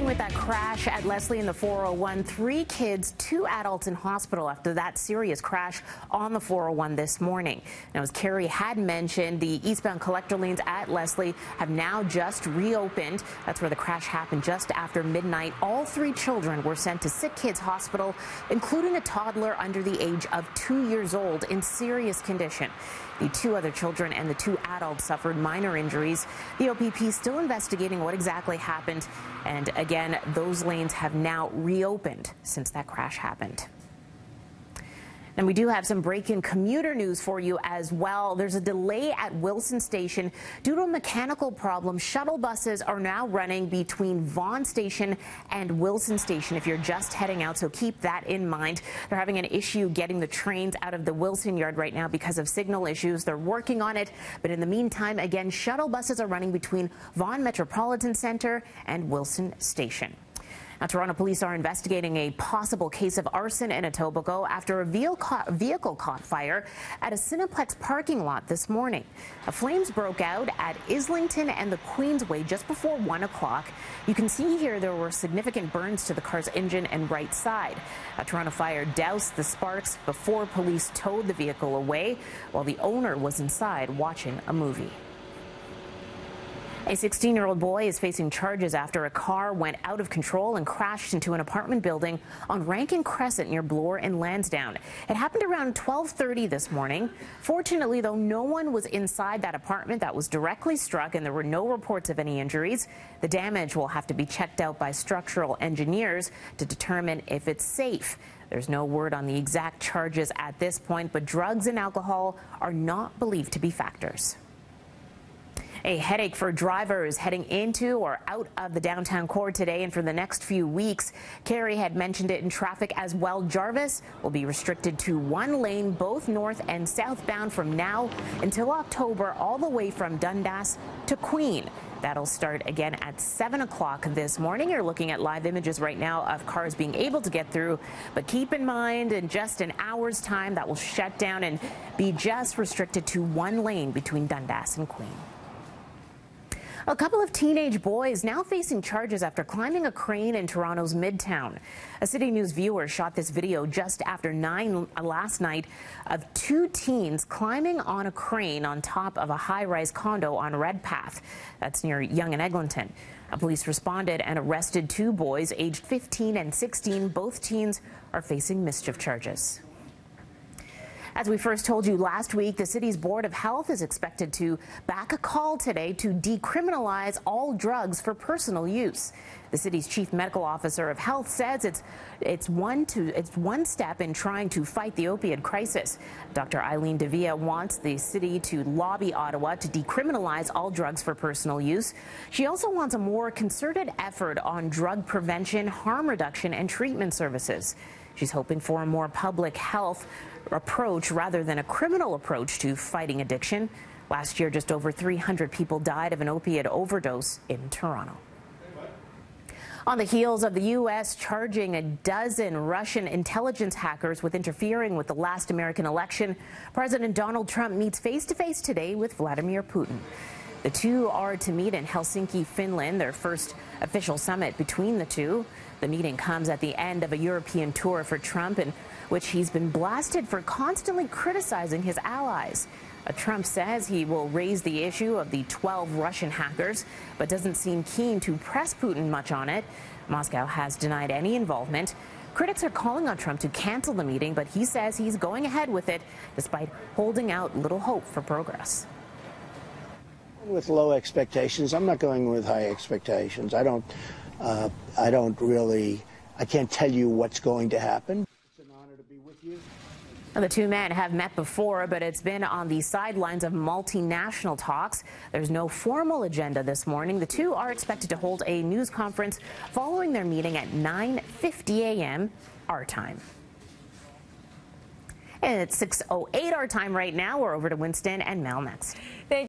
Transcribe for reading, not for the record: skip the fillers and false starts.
with that crash at Leslie in the 401. 3 kids, 2 adults in hospital after that serious crash on the 401 this morning. Now, as Carrie had mentioned, the eastbound collector lanes at Leslie have now just reopened. That's where the crash happened just after midnight. All 3 children were sent to Sick Kids Hospital, including a toddler under the age of 2 years old in serious condition. The 2 other children and the 2 adults suffered minor injuries. The OPP is still investigating what exactly happened. And again, those lanes have now reopened since that crash happened. And we do have some break-in commuter news for you as well. There's a delay at Wilson Station due to a mechanical problem. Shuttle buses are now running between Vaughan Station and Wilson Station if you're just heading out, so keep that in mind. They're having an issue getting the trains out of the Wilson yard right now because of signal issues. They're working on it, but in the meantime, again, shuttle buses are running between Vaughan Metropolitan Centre and Wilson Station. Now, Toronto police are investigating a possible case of arson in Etobicoke after a vehicle caught fire at a Cineplex parking lot this morning. The flames broke out at Islington and the Queensway just before 1 o'clock. You can see here there were significant burns to the car's engine and right side. A Toronto Fire doused the sparks before police towed the vehicle away while the owner was inside watching a movie. A 16-year-old boy is facing charges after a car went out of control and crashed into an apartment building on Rankin Crescent near Bloor and Lansdowne. It happened around 12:30 this morning. Fortunately, though, no one was inside that apartment that was directly struck, and there were no reports of any injuries. The damage will have to be checked out by structural engineers to determine if it's safe. There's no word on the exact charges at this point, but drugs and alcohol are not believed to be factors. A headache for drivers heading into or out of the downtown core today and for the next few weeks. Carrie had mentioned it in traffic as well. Jarvis will be restricted to 1 lane, both north and southbound from now until October, all the way from Dundas to Queen. That'll start again at 7 o'clock this morning. You're looking at live images right now of cars being able to get through. But keep in mind, in just an hour's time, that will shut down and be just restricted to 1 lane between Dundas and Queen. A couple of teenage boys now facing charges after climbing a crane in Toronto's Midtown. A City News viewer shot this video just after 9 last night of 2 teens climbing on a crane on top of a high-rise condo on Redpath. That's near Yonge and Eglinton. Police responded and arrested 2 boys aged 15 and 16. Both teens are facing mischief charges. As we first told you last week, the city's Board of Health is expected to back a call today to decriminalize all drugs for personal use. The city's chief medical officer of health says it's one step in trying to fight the opioid crisis. Dr. Eileen Davia wants the city to lobby Ottawa to decriminalize all drugs for personal use. She also wants a more concerted effort on drug prevention, harm reduction, and treatment services. She's hoping for a more public health approach rather than a criminal approach to fighting addiction. Last year, just over 300 people died of an opiate overdose in Toronto. On the heels of the U.S. charging a dozen Russian intelligence hackers with interfering with the last American election, President Donald Trump meets face-to-face today with Vladimir Putin. The 2 are to meet in Helsinki, Finland, their first official summit between the 2. The meeting comes at the end of a European tour for Trump, in which he's been blasted for constantly criticizing his allies. Trump says he will raise the issue of the 12 Russian hackers, but doesn't seem keen to press Putin much on it. Moscow has denied any involvement. Critics are calling on Trump to cancel the meeting, but he says he's going ahead with it, despite holding out little hope for progress. With low expectations, I'm not going with high expectations. I can't tell you what's going to happen. It's an honor to be with you. The 2 men have met before, but it's been on the sidelines of multinational talks. There's no formal agenda this morning. The 2 are expected to hold a news conference following their meeting at 9:50 a.m. our time. And it's 6:08 our time right now. We're over to Winston and Mel next.